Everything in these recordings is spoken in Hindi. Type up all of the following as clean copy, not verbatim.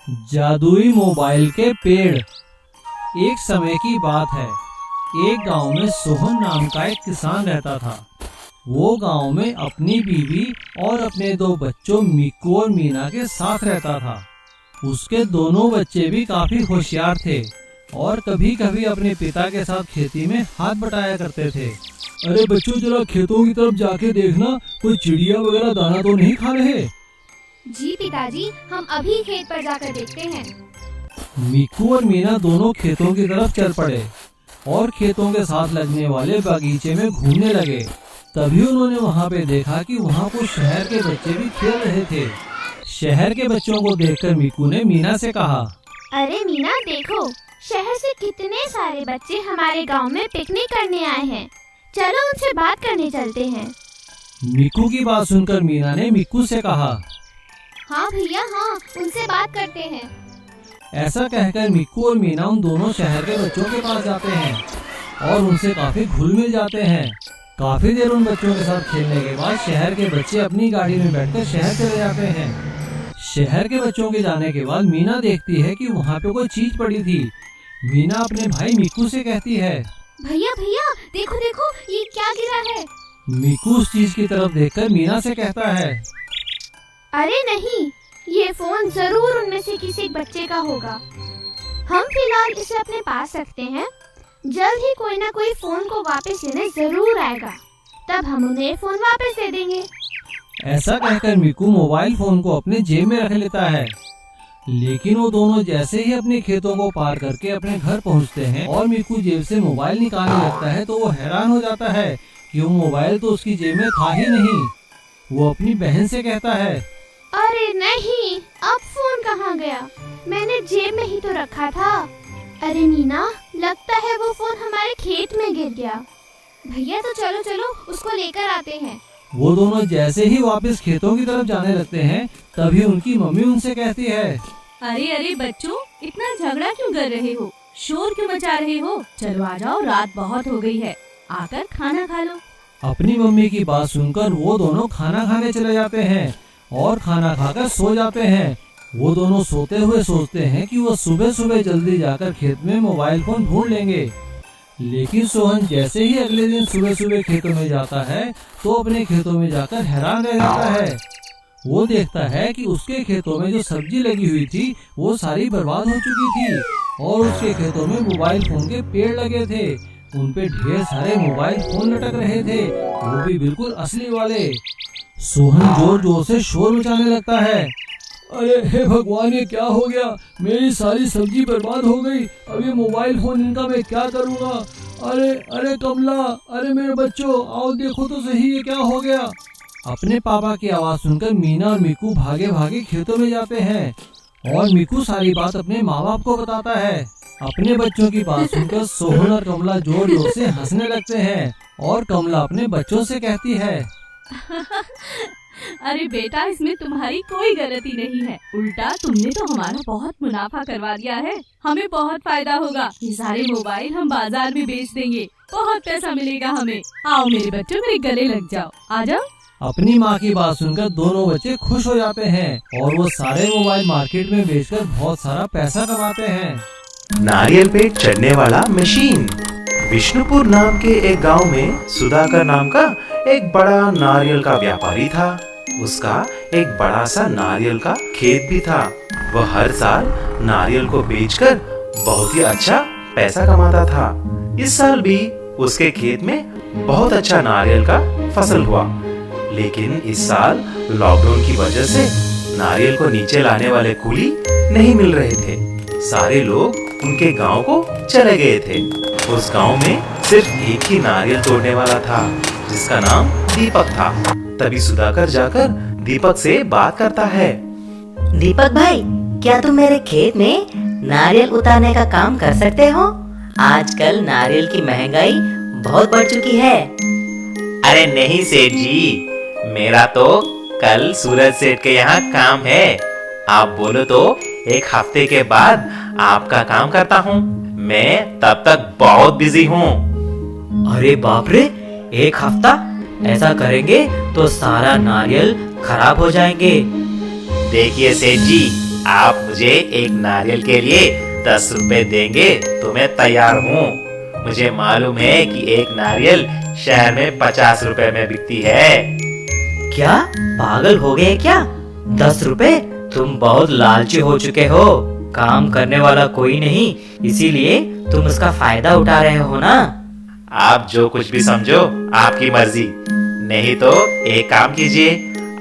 जादुई मोबाइल के पेड़। एक समय की बात है, एक गांव में सोहन नाम का एक किसान रहता था। वो गांव में अपनी बीवी और अपने दो बच्चों मिक्कू और मीना के साथ रहता था। उसके दोनों बच्चे भी काफी होशियार थे और कभी कभी अपने पिता के साथ खेती में हाथ बटाया करते थे। अरे बच्चों, जरा खेतों की तरफ जाके देखना, कोई चिड़िया वगैरह दाना तो नहीं खा रहे। जी पिताजी, हम अभी खेत पर जाकर देखते हैं। मिक्कू और मीना दोनों खेतों की तरफ चल पड़े और खेतों के साथ लगने वाले बागीचे में घूमने लगे। तभी उन्होंने वहाँ पे देखा कि वहाँ कुछ शहर के बच्चे भी खेल रहे थे। शहर के बच्चों को देखकर मिक्कू ने मीना से कहा, अरे मीना देखो, शहर से कितने सारे बच्चे हमारे गांव में पिकनिक करने आए हैं। चलो उनसे बात करने चलते हैं। मिक्कू की बात सुनकर मीना ने मिक्कू से कहा, हाँ भैया हाँ, उनसे बात करते हैं। ऐसा कहकर मिक्कू और मीना उन दोनों शहर के बच्चों के पास जाते हैं और उनसे काफी घुल मिल जाते हैं। काफी देर उन बच्चों के साथ खेलने के बाद शहर के बच्चे अपनी गाड़ी में बैठकर शहर चले जाते हैं। शहर के बच्चों के जाने के बाद मीना देखती है कि वहाँ पे कोई चीज पड़ी थी। मीना अपने भाई मिक्कू से कहती है, भैया भैया देखो देखो, ये क्या गिरा है। मिक्कू उस चीज की तरफ देखकर मीना से कहता है, अरे नहीं, ये फोन जरूर उनमें से किसी बच्चे का होगा। हम फिलहाल इसे अपने पास रखते हैं। जल्द ही कोई ना कोई फोन को वापस लेने जरूर आएगा, तब हम उन्हें फोन वापस दे देंगे। ऐसा कहकर मिक्कू मोबाइल फोन को अपने जेब में रख लेता है। लेकिन वो दोनों जैसे ही अपने खेतों को पार करके अपने घर पहुंचते हैं और मिक्कू जेब से मोबाइल निकालने लगता है तो वो हैरान हो जाता है कि वो मोबाइल तो उसकी जेब में था ही नहीं। वो अपनी बहन से कहता है, अरे नहीं, अब फोन कहाँ गया? मैंने जेब में ही तो रखा था। अरे मीना, लगता है वो फोन हमारे खेत में गिर गया। भैया तो चलो चलो उसको लेकर आते हैं। वो दोनों जैसे ही वापस खेतों की तरफ जाने लगते हैं तभी उनकी मम्मी उनसे कहती है, अरे अरे बच्चों, इतना झगड़ा क्यों कर रहे हो? शोर क्यों मचा रहे हो? चलो आ जाओ, रात बहुत हो गई है, आकर खाना खा लो। अपनी मम्मी की बात सुनकर वो दोनों खाना खाने चले जाते हैं और खाना खाकर सो जाते हैं। वो दोनों सोते हुए सोचते हैं कि वो सुबह सुबह जल्दी जाकर खेत में मोबाइल फोन ढूंढ लेंगे। लेकिन सोहन जैसे ही अगले दिन सुबह सुबह खेतों में जाता है तो अपने खेतों में जाकर हैरान रह जाता है। वो देखता है कि उसके खेतों में जो सब्जी लगी हुई थी वो सारी बर्बाद हो चुकी थी और उसके खेतों में मोबाइल फोन के पेड़ लगे थे। उन पे ढेर सारे मोबाइल फोन लटक रहे थे, वो भी बिल्कुल असली वाले। सोहन जोर जोर से शोर मचाने लगता है, अरे हे भगवान, ये क्या हो गया? मेरी सारी सब्जी बर्बाद हो गई। अब ये मोबाइल फोन इनका मैं क्या करूँगा? अरे अरे कमला, अरे मेरे बच्चों, आओ देखो तो सही ये क्या हो गया। अपने पापा की आवाज़ सुनकर मीना और मिक्कू भागे भागे खेतों में जाते हैं और मिक्कू सारी बात अपने माँ बाप को बताता है। अपने बच्चों की बात सुनकर सोहन और कमला जोर जोर से हंसने लगते हैं और कमला अपने बच्चों से कहती है, अरे बेटा, इसमें तुम्हारी कोई गलती नहीं है। उल्टा तुमने तो हमारा बहुत मुनाफा करवा दिया है। हमें बहुत फायदा होगा। ये सारे मोबाइल हम बाजार में बेच देंगे, बहुत पैसा मिलेगा हमें। आओ मेरे बच्चों, मेरे गले लग जाओ, आ जाओ। अपनी माँ की बात सुनकर दोनों बच्चे खुश हो जाते हैं और वो सारे मोबाइल मार्केट में बेचकर बहुत सारा पैसा कमाते हैं। नारियल पे चढ़ने वाला मशीन। विष्णुपुर नाम के एक गांव में सुधाकर नाम का एक बड़ा नारियल का व्यापारी था। उसका एक बड़ा सा नारियल का खेत भी था। वह हर साल नारियल को बेचकर बहुत ही अच्छा पैसा कमाता था। इस साल भी उसके खेत में बहुत अच्छा नारियल का फसल हुआ। लेकिन इस साल लॉकडाउन की वजह से नारियल को नीचे लाने वाले कूली नहीं मिल रहे थे। सारे लोग उनके गांव को चले गए थे। उस गांव में सिर्फ एक ही नारियल तोड़ने वाला था जिसका नाम दीपक था। तभी सुधाकर जाकर दीपक से बात करता है। दीपक भाई, क्या तुम मेरे खेत में नारियल उतारने का काम कर सकते हो? आजकल नारियल की महंगाई बहुत बढ़ चुकी है। अरे नहीं सेठ जी, मेरा तो कल सूरज सेठ के यहाँ काम है। आप बोलो तो एक हफ्ते के बाद आपका काम करता हूँ। मैं तब तक बहुत बिजी हूँ। अरे बाप रे, एक हफ्ता? ऐसा करेंगे तो सारा नारियल खराब हो जाएंगे। देखिए सेठ जी, आप मुझे एक नारियल के लिए 10 रुपए देंगे तो मैं तैयार हूँ। मुझे मालूम है कि एक नारियल शहर में 50 रुपए में बिकती है। क्या पागल हो गए क्या? 10 रुपए? तुम बहुत लालची हो चुके हो। काम करने वाला कोई नहीं, इसीलिए तुम उसका फायदा उठा रहे हो ना। आप जो कुछ भी समझो आपकी मर्जी, नहीं तो एक काम कीजिए,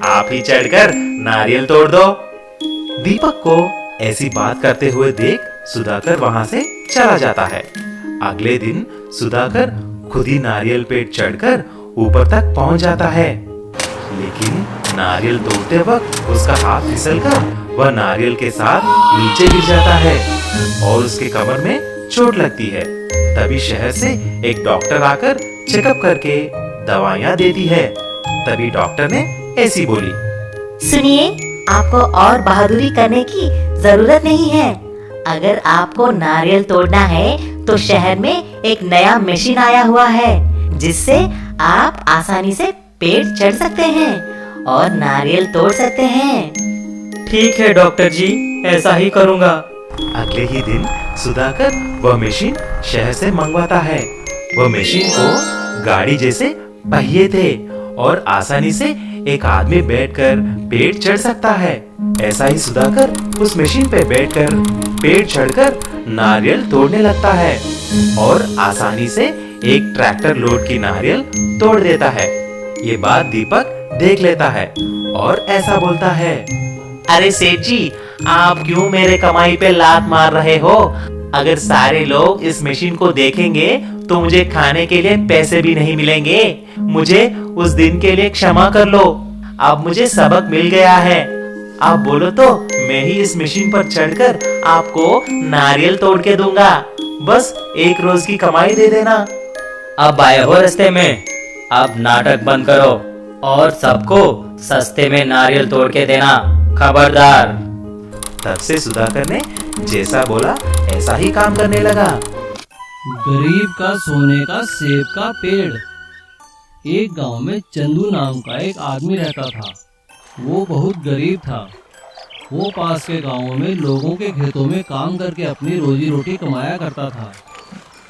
आप ही चढ़कर नारियल तोड़ दो। दीपक को ऐसी बात करते हुए देख सुधाकर वहां से चला जाता है। अगले दिन सुधाकर खुद ही नारियल पे चढ़कर ऊपर तक पहुंच जाता है, लेकिन नारियल तोड़ते वक्त उसका हाथ फिसलकर वह नारियल के साथ नीचे गिर जाता है और उसके कमर में चोट लगती है। तभी शहर से एक डॉक्टर आकर चेकअप करके दवाइयाँ देती है। तभी डॉक्टर ने ऐसी बोली, सुनिए, आपको और बहादुरी करने की जरूरत नहीं है। अगर आपको नारियल तोड़ना है तो शहर में एक नया मशीन आया हुआ है, जिससे आप आसानी से पेड़ चढ़ सकते हैं और नारियल तोड़ सकते हैं। ठीक है डॉक्टर जी, ऐसा ही करूँगा। अगले ही दिन सुधाकर वह मशीन शहर से मंगवाता है। वह मशीन को गाड़ी जैसे पहिए थे और आसानी से एक आदमी बैठकर पेड़ चढ़ सकता है। ऐसा ही सुधाकर उस मशीन पे बैठकर पेड़ चढ़कर नारियल तोड़ने लगता है और आसानी से एक ट्रैक्टर लोड की नारियल तोड़ देता है। ये बात दीपक देख लेता है और ऐसा बोलता है, अरे सेठ जी, आप क्यों मेरे कमाई पे लात मार रहे हो? अगर सारे लोग इस मशीन को देखेंगे तो मुझे खाने के लिए पैसे भी नहीं मिलेंगे। मुझे उस दिन के लिए क्षमा कर लो। अब मुझे सबक मिल गया है। आप बोलो तो मैं ही इस मशीन पर चढ़कर आपको नारियल तोड़ के दूंगा। बस 1 रोज की कमाई दे देना। अब आए हो रास्ते में, अब नाटक बंद करो और सबको सस्ते में नारियल तोड़ के देना, खबरदार। तब से सुधाकर ने जैसा बोला ऐसा ही काम करने लगा। गरीब का सोने का सेब का पेड़। एक गांव में चंदू नाम का एक आदमी रहता था। वो बहुत गरीब था। वो पास के गांवों में लोगों के खेतों में काम करके अपनी रोजी रोटी कमाया करता था।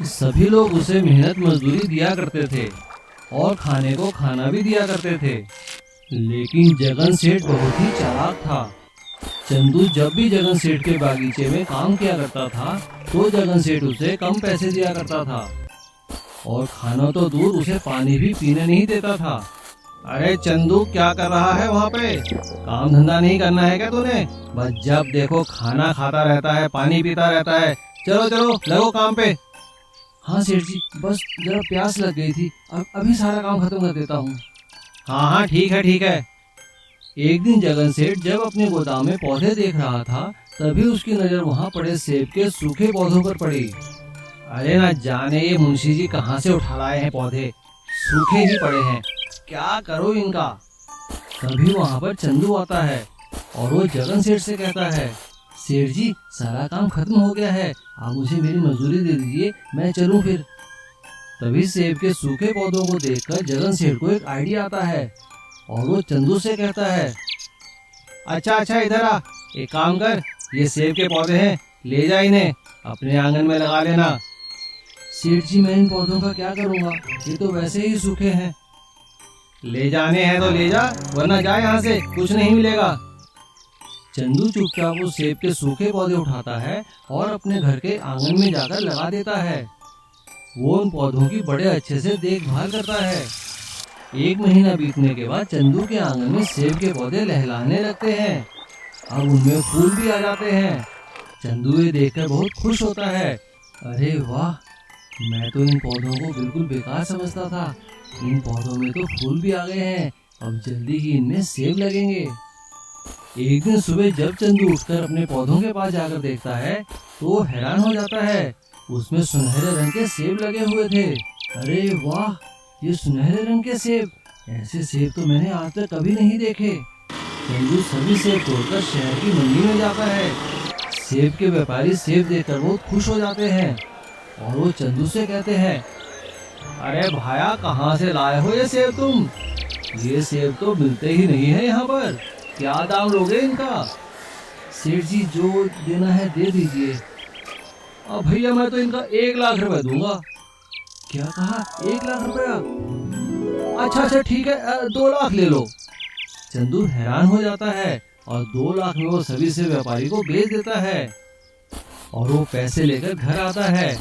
सभी लोग उसे मेहनत मजदूरी दिया करते थे और खाने को खाना भी दिया करते थे। लेकिन जगन सेठ बहुत ही चालाक था। चंदू जब भी जगन सेठ के बागीचे में काम किया करता था तो जगन सेठ उसे कम पैसे दिया करता था और खाना तो दूर, उसे पानी भी पीने नहीं देता था। अरे चंदू, क्या कर रहा है वहाँ पे? काम धंधा नहीं करना है क्या तूने? बस जब देखो खाना खाता रहता है, पानी पीता रहता है। चलो चलो लगो काम पे। हाँ सेठ जी, बस जरा प्यास लग गई थी, अब अभी सारा काम खत्म कर देता हूँ। हाँ हाँ ठीक है ठीक है। एक दिन जगन सेठ जब अपने गोदाम में पौधे देख रहा था तभी उसकी नजर वहाँ पड़े सेब के सूखे पौधों पर पड़ी। अरे ना जाने ये मुंशी जी कहाँ से उठा लाए हैं पौधे, सूखे ही पड़े हैं, क्या करो इनका। तभी वहाँ पर चंदू आता है और वो जगन सेठ से कहता है, सेठ जी सारा काम खत्म हो गया है, आप मुझे मेरी मजदूरी दे दीजिए, मैं चलूँ फिर। तभी सेब के सूखे पौधों को देखकर जगन सेठ को एक आइडिया आता है और वो चंदू से कहता है, अच्छा इधर आ, एक काम कर, ये सेब के पौधे हैं, ले जा इन्हें अपने आंगन में लगा लेना। सेठ जी मैं इन पौधों का क्या करूँगा, ये तो वैसे ही सूखे हैं। ले जाने हैं तो ले जा, वरना जा यहाँ से, कुछ नहीं मिलेगा। चंदू चुपचाप वो सेब के सूखे पौधे उठाता है और अपने घर के आंगन में जाकर लगा देता है। वो उन पौधों की बड़े अच्छे से देखभाल करता है। 1 महीना बीतने के बाद चंदू के आंगन में सेब के पौधे लहलाने लगते हैं। अब उनमें फूल भी आ जाते हैं। चंदू ये देखकर बहुत खुश होता है। अरे वाह, मैं तो इन पौधों को बिल्कुल बेकार समझता था, इन पौधों में तो फूल भी आ गए हैं, अब जल्दी ही इनमें सेब लगेंगे। एक दिन सुबह जब चंदू उठकर अपने पौधों के पास जाकर देखता है तो वो हैरान हो जाता है, उसमें सुनहरे रंग के सेब लगे हुए थे। अरे वाह, ये सुनहरे रंग के सेब, ऐसे सेब तो मैंने आज तक कभी नहीं देखे। चंदू सभी सेब तोड़कर शहर की मंडी में जाता है। सेब के व्यापारी सेब देखकर बहुत खुश हो जाते हैं और वो चंदू से कहते हैं, अरे भाया कहाँ से लाए हो ये सेब तुम? ये सेब तो मिलते ही नहीं है यहाँ पर, क्या दाम लोगे इनका? सेठ जी जो देना है दे दीजिए। अब भैया मैं तो इनका 1 लाख रुपए दूंगा। क्या कहा, 1 लाख रुपया? अच्छा ठीक है, 2 लाख ले लो। चंदू हैरान हो जाता है और 2 लाख में वो सभी से व्यापारी को बेच देता है और वो पैसे लेकर घर आता है।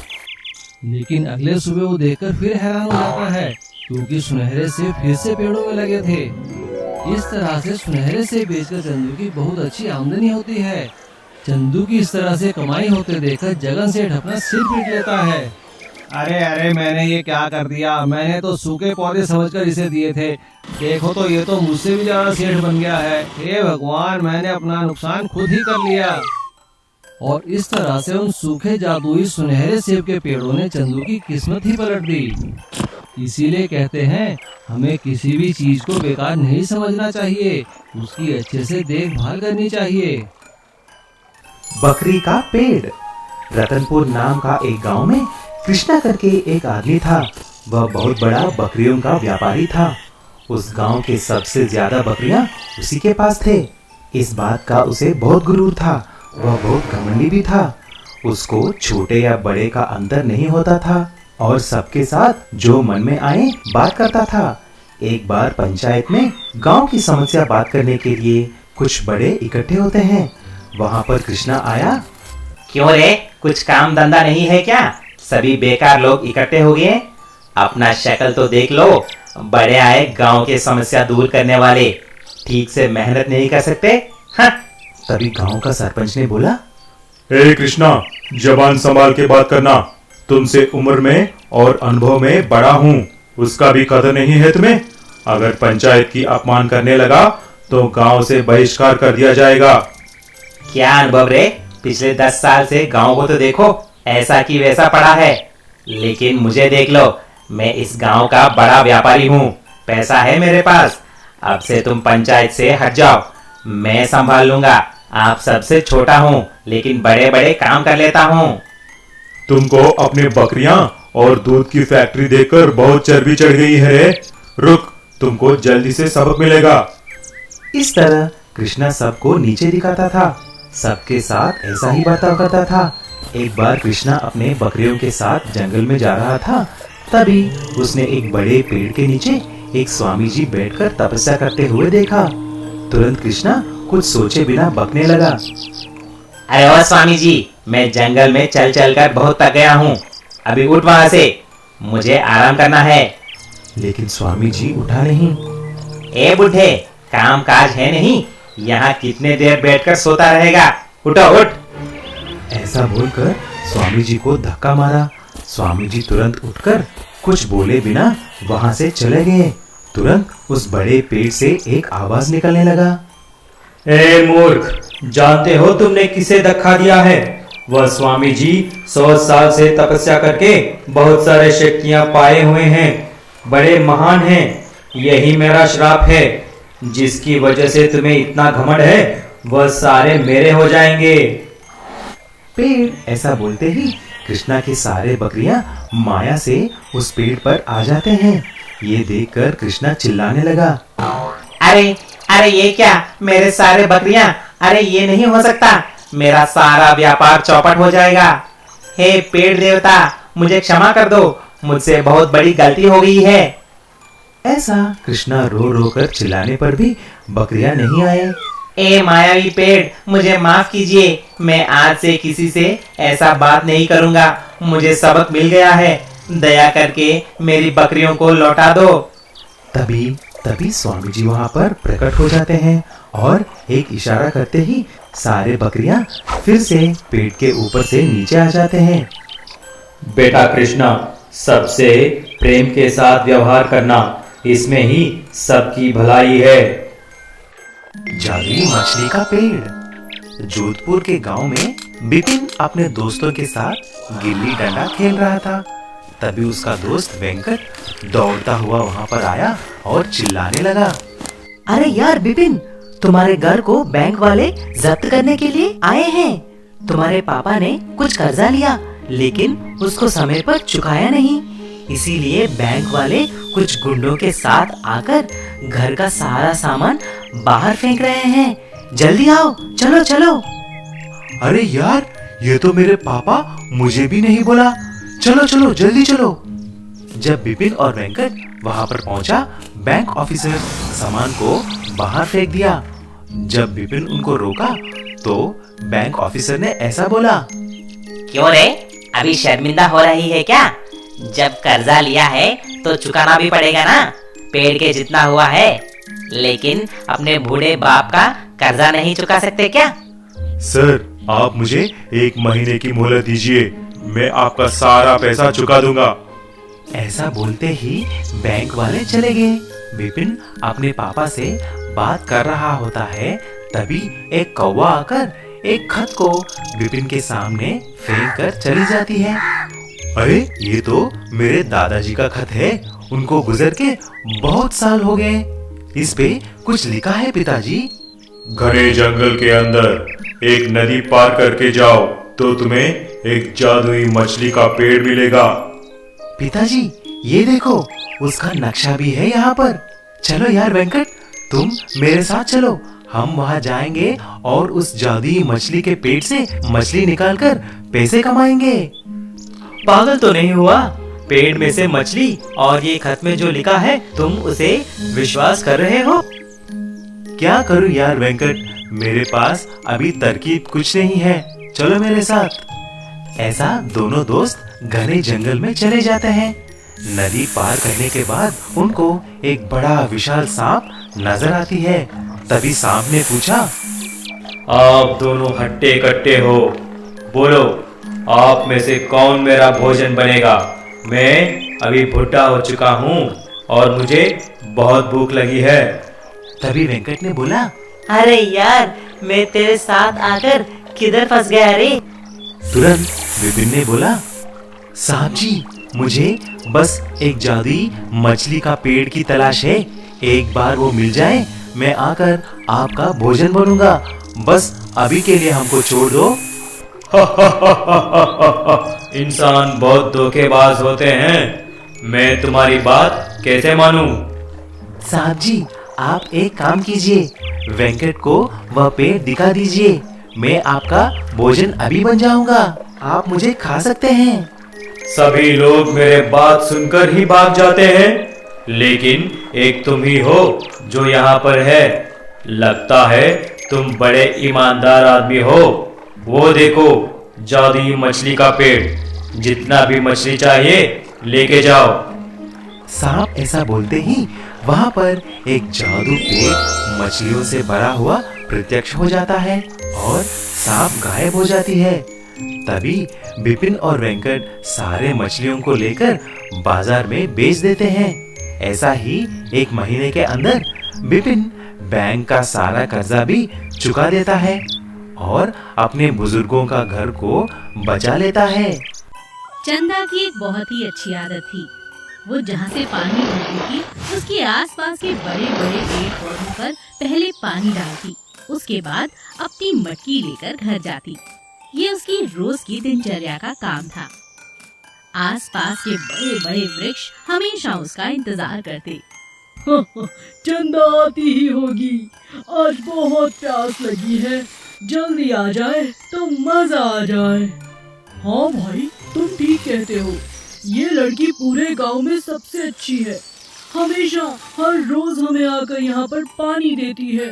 लेकिन अगले सुबह वो देखकर फिर हैरान हो जाता है क्योंकि सुनहरे सेब फिर से पेड़ों में लगे थे। इस तरह से सुनहरे सेब बेचकर चंदू की बहुत अच्छी आमदनी होती है। चंदू की इस तरह से कमाई होते देखकर जगन सेठ अपना सिर पीट लेता है। अरे मैंने ये क्या कर दिया, मैंने तो सूखे पौधे समझकर इसे दिए थे। देखो तो ये तो मुझसे भी ज्यादा सेठ बन गया है। हे भगवान, मैंने अपना नुकसान खुद ही कर लिया। और इस तरह से उन सूखे जादुई सुनहरे सेब के पेड़ों ने चंदू की किस्मत ही पलट दी। इसीलिए कहते हैं हमें किसी भी चीज को बेकार नहीं समझना चाहिए, उसकी अच्छे से देखभाल करनी चाहिए। बकरी का पेड़। रतनपुर नाम का एक गांव में कृष्णा करके एक आदमी था। वह बहुत बड़ा बकरियों का व्यापारी था। उस गांव के सबसे ज्यादा बकरियां उसी के पास थे। इस बात का उसे बहुत गुरूर था। वह बहुत घमंडी भी था। उसको छोटे या बड़े का अंतर नहीं होता था और सबके साथ जो मन में आए बात करता था। एक बार पंचायत में गांव की समस्या बात करने के लिए कुछ बड़े इकट्ठे होते हैं। वहां पर कृष्णा आया। क्यों रे, कुछ काम धंधा नहीं है क्या? सभी बेकार लोग इकट्ठे हो गए। अपना शक्ल तो देख लो। बड़े आए गांव के समस्या दूर करने वाले, ठीक से मेहनत नहीं कर सकते। हाँ। तभी गांव का सरपंच ने बोला, हे कृष्णा, जबान संभाल के बात करना। तुमसे उम्र में और अनुभव में बड़ा हूँ, उसका भी कदर नहीं है तुम्हें? अगर पंचायत की अपमान करने लगा तो गांव से बहिष्कार कर दिया जाएगा। क्या अनुभव रे? पिछले 10 साल से गांव को तो देखो, ऐसा की वैसा पड़ा है। लेकिन मुझे देख लो, मैं इस गांव का बड़ा व्यापारी हूँ, पैसा है मेरे पास। अब से तुम पंचायत से हट जाओ, मैं संभाल लूंगा। आप सबसे छोटा हूँ लेकिन बड़े बड़े काम कर लेता हूँ। तुमको अपने बकरियां और दूध की फैक्ट्री देखकर बहुत चर्बी चढ़ गई है रे। रुक, तुमको जल्दी से सबक मिलेगा। इस तरह कृष्णा सबको नीचे दिखाता था। सबके साथ ऐसा ही बर्ताव करता था। एक बार कृष्णा अपने बकरियों के साथ जंगल में जा रहा था। तभी उसने एक बड़े पेड़ के नीचे एक स्वामी जी बैठकर तपस्या करते हुए देखा। तुरंत कृष्णा कुछ सोचे बिना बकने लगा। अरे ओ स्वामी जी, मैं जंगल में चल चल कर बहुत थक गया हूँ। अभी उठ वहाँ से, मुझे आराम करना है। लेकिन स्वामी जी उठा नहीं। ए बुढ़े, काम काज है नहीं, यहाँ कितने देर बैठकर सोता रहेगा? उठो, उठ। ऐसा बोलकर स्वामी जी को धक्का मारा। स्वामी जी तुरंत उठकर कुछ बोले बिना वहां से चले गए। तुरंत उस बड़े पेड़ से एक आवाज निकलने लगा। ए मूर्ख, जानते हो तुमने किसे धक्का दिया है? वह स्वामी जी 100 साल से तपस्या करके बहुत सारे शक्तियां पाए हुए हैं, बड़े महान हैं। यही मेरा श्राप है। जिसकी वजह से तुम्हें इतना घमंड है, वह सारे मेरे हो जाएंगे। पेड़ ऐसा बोलते ही कृष्णा के सारे बकरियां माया से उस पेड़ पर आ जाते हैं। ये देखकर कृष्णा चिल्लाने लगा। अरे अरे ये क्या, मेरे सारे बकरियां? अरे ये नहीं हो सकता, मेरा सारा व्यापार चौपट हो जाएगा। हे पेड़ देवता, मुझे क्षमा कर दो, मुझसे बहुत बड़ी गलती हो गई है। ऐसा कृष्णा रो रो कर चिल्लाने पर भी बकरियां नहीं आए। ए मायावी पेड़, मुझे माफ कीजिए, मैं आज से किसी से ऐसा बात नहीं करूंगा। मुझे सबक मिल गया है, दया करके मेरी बकरियों को लौटा दो। तभी स्वामी जी वहाँ पर प्रकट हो जाते हैं और एक इशारा करते ही सारे बकरियां फिर से पेड़ के ऊपर से नीचे आ जाते हैं। बेटा कृष्णा, सबसे प्रेम के साथ व्यवहार करना, इसमें ही सबकी भलाई है। जादुई मछली का पेड़। जोधपुर के गांव में बिपिन अपने दोस्तों के साथ गिल्ली डंडा खेल रहा था। तभी उसका दोस्त वेंकट दौड़ता हुआ वहां पर आया और चिल्लाने लगा। अरे यार बिपिन, तुम्हारे घर को बैंक वाले जब्त करने के लिए आए हैं। तुम्हारे पापा ने कुछ कर्जा लिया लेकिन उसको समय पर चुकाया नहीं, इसीलिए बैंक वाले कुछ गुंडों के साथ आकर घर का सारा सामान बाहर फेंक रहे हैं। जल्दी आओ, चलो चलो। अरे यार, ये तो मेरे पापा मुझे भी नहीं बोला। चलो चलो जल्दी चलो। जब विपिन और वेंकट वहां पर पहुंचा, बैंक ऑफिसर सामान को बाहर फेंक दिया। जब विपिन उनको रोका तो बैंक ऑफिसर ने ऐसा बोला, क्यों रे, अभी शर्मिंदा हो रही है क्या? जब कर्जा लिया है तो चुकाना भी पड़ेगा ना, पेड़ के जितना हुआ है। लेकिन अपने बूढ़े बाप का कर्जा नहीं चुका सकते क्या? सर, आप मुझे 1 महीने की मोहलत दीजिए, मैं आपका सारा पैसा चुका दूंगा। ऐसा बोलते ही बैंक वाले चले गए। विपिन अपने पापा से बात कर रहा होता है, तभी एक कौवा आकर एक खत को विपिन के सामने फेंक कर चली जाती है। अरे, ये तो मेरे दादाजी का खत है, उनको गुजर के बहुत साल हो गए। इस पे कुछ लिखा है पिताजी। घने जंगल के अंदर एक नदी पार करके जाओ तो तुम्हें एक जादुई मछली का पेड़ मिलेगा। पिताजी, ये देखो, उसका नक्शा भी है यहाँ पर। चलो यार वेंकट, तुम मेरे साथ चलो, हम वहाँ जाएंगे और उस जादुई मछली के पेट से मछली निकालकर पैसे कमाएंगे। पागल तो नहीं हुआ? पेड़ में से मछली और ये खत में जो लिखा है, तुम उसे विश्वास कर रहे हो? क्या करूं यार वेंकट, मेरे पास अभी तरकीब कुछ नहीं है। चलो मेरे साथ। ऐसा दोनों दोस्त घने जंगल में चले जाते हैं। नदी पार करने के बाद उनको एक बड़ा विशाल सांप नजर आती है। तभी सांप ने पूछा, आप दोनों हट्टे कट्टे हो, बोलो आप में से कौन मेरा भोजन बनेगा? मैं अभी भुट्टा हो चुका हूँ और मुझे बहुत भूख लगी है। तभी वेंकट ने बोला, अरे यार, मैं तेरे साथ आकर किधर फंस गया रे? तुरंत विपिन ने बोला, साहब जी, मुझे बस एक जादुई मछली का पेड़ की तलाश है। एक बार वो मिल जाए, मैं आकर आपका भोजन बनूंगा। बस अभी के लिए हमको छोड़ दो। इंसान बहुत धोखेबाज होते हैं, मैं तुम्हारी बात कैसे मानूं? साहब जी, आप एक काम कीजिए, वेंकट को वह पेड़ दिखा दीजिए। मैं आपका भोजन अभी बन जाऊंगा, आप मुझे खा सकते हैं। सभी लोग मेरे बात सुनकर ही भाग जाते हैं, लेकिन एक तुम ही हो जो यहाँ पर है। लगता है तुम बड़े ईमानदार आदमी हो। वो देखो, जादुई मछली का पेड़, जितना भी मछली चाहिए लेके जाओ। सांप ऐसा बोलते ही वहाँ पर एक जादू पेड़ मछलियों से भरा हुआ प्रत्यक्ष हो जाता है और सांप गायब हो जाती है। तभी विपिन और वेंकट सारे मछलियों को लेकर बाजार में बेच देते हैं। ऐसा ही 1 महीने के अंदर विपिन बैंक का सारा कर्जा भी चुका देता है और अपने बुजुर्गों का घर को बचा लेता है। चंदा की एक बहुत ही अच्छी आदत थी। वो जहाँ से पानी भरती थी, उसके आसपास के बड़े बड़े पेड़ पौधों पर पहले पानी डालती, उसके बाद अपनी मटकी लेकर घर जाती। ये उसकी रोज की दिनचर्या का काम था। आसपास के बड़े बड़े वृक्ष हमेशा उसका इंतजार करते। चंदा आती ही होगी, आज बहुत प्यास लगी है, जल्दी आ जाए तो मजा आ जाए। हाँ भाई, तुम ठीक कहते हो, ये लड़की पूरे गांव में सबसे अच्छी है, हमेशा हर रोज हमें आकर यहाँ पर पानी देती है।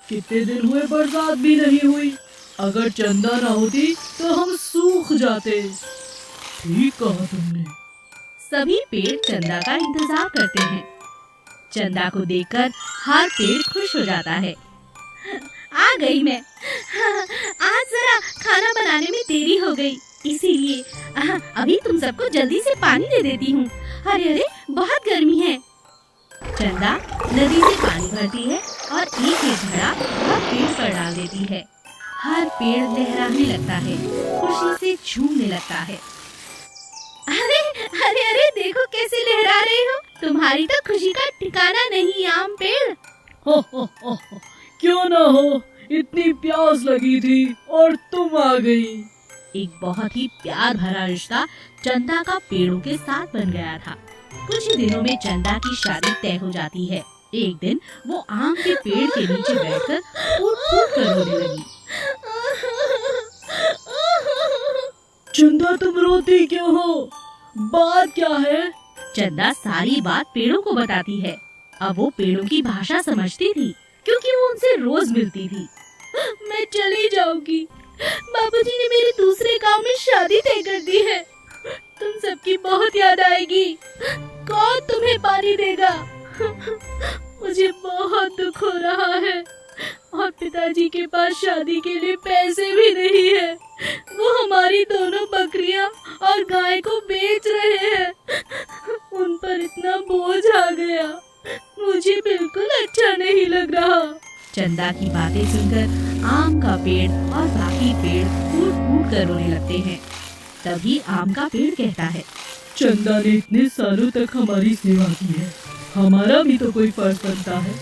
कितने दिन हुए बरसात भी नहीं हुई, अगर चंदा ना होती तो हम सूख जाते। ठीक कहा तुमने। सभी पेड़ चंदा का इंतजार करते हैं। चंदा को देखकर हर पेड़ खुश हो जाता है। आ गई मैं। आज जरा खाना बनाने में देरी हो गई, इसीलिए अभी तुम सबको जल्दी से पानी दे देती हूँ। अरे अरे, बहुत गर्मी है। चंदा नदी से पानी भरती है और एक एक घड़ा हर पेड़ पर डाल देती है। हर पेड़ लहराने लगता है, खुशी से झूमने लगता है। अरे अरे अरे, देखो कैसे लहरा रहे हो, तुम्हारी तो खुशी का ठिकाना नहीं आम पेड़। हो, क्यों ना हो, इतनी प्यास लगी थी और तुम आ गई। एक बहुत ही प्यार भरा रिश्ता चंदा का पेड़ों के साथ बन गया था। कुछ ही दिनों में चंदा की शादी तय हो जाती है। एक दिन वो आम के पेड़ के नीचे बैठकर फूट फूट कर रोने लगी। चंदा तुम रोती क्यों हो? बात क्या है? चंदा सारी बात पेड़ों को बताती है। अब वो पेड़ों की भाषा समझती थी क्योंकि वो उनसे रोज मिलती थी। मैं चली जाऊंगी। बाबूजी ने मेरे दूसरे गांव में शादी तय कर दी है। तुम सबकी बहुत याद आएगी। कौन तुम्हें पानी देगा? मुझे बहुत दुख हो रहा है और पिताजी के पास शादी के लिए पैसे भी नहीं है। वो हमारी दोनों बकरियां और गाय को बेच रहे हैं। उन पर इतना बोझ आ गया, मुझे बिल्कुल अच्छा नहीं लग रहा। चंदा की बातें सुनकर आम का पेड़ और बाकी पेड़ फूट फूट कर रोने लगते हैं। तभी आम का पेड़ कहता है, चंदा ने इतने सालों तक हमारी सेवा की है, हमारा भी तो कोई फर्ज बनता है।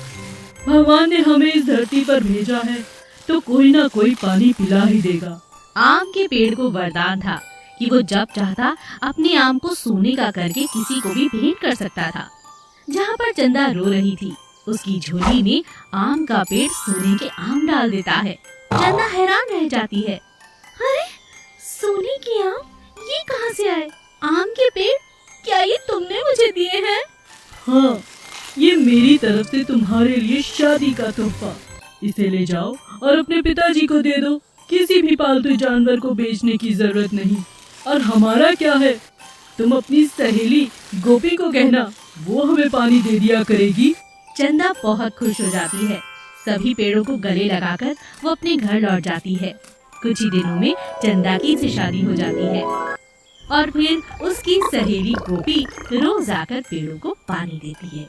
भगवान ने हमें इस धरती पर भेजा है तो कोई ना कोई पानी पिला ही देगा। आम के पेड़ को वरदान था कि वो जब चाहता अपने आम को सोने का करके किसी को भी भेंट कर सकता था। जहाँ पर चंदा रो रही थी उसकी झोली में आम का पेड़ सोने के आम डाल देता है। चंदा हैरान रह जाती है, अरे सोने के आम ये कहाँ से आए? आम के पेड़ क्या ये तुमने मुझे दिए हैं? हाँ, ये मेरी तरफ से तुम्हारे लिए शादी का तोहफा। इसे ले जाओ और अपने पिताजी को दे दो। किसी भी पालतू जानवर को बेचने की जरूरत नहीं। और हमारा क्या है, तुम अपनी सहेली गोपी को कहना, वो हमें पानी दे दिया करेगी। चंदा बहुत खुश हो जाती है। सभी पेड़ों को गले लगाकर वो अपने घर लौट जाती है। कुछ ही दिनों में चंदा की से शादी हो जाती है और फिर उसकी सहेली गोपी रोज आकर पेड़ों को पानी देती है।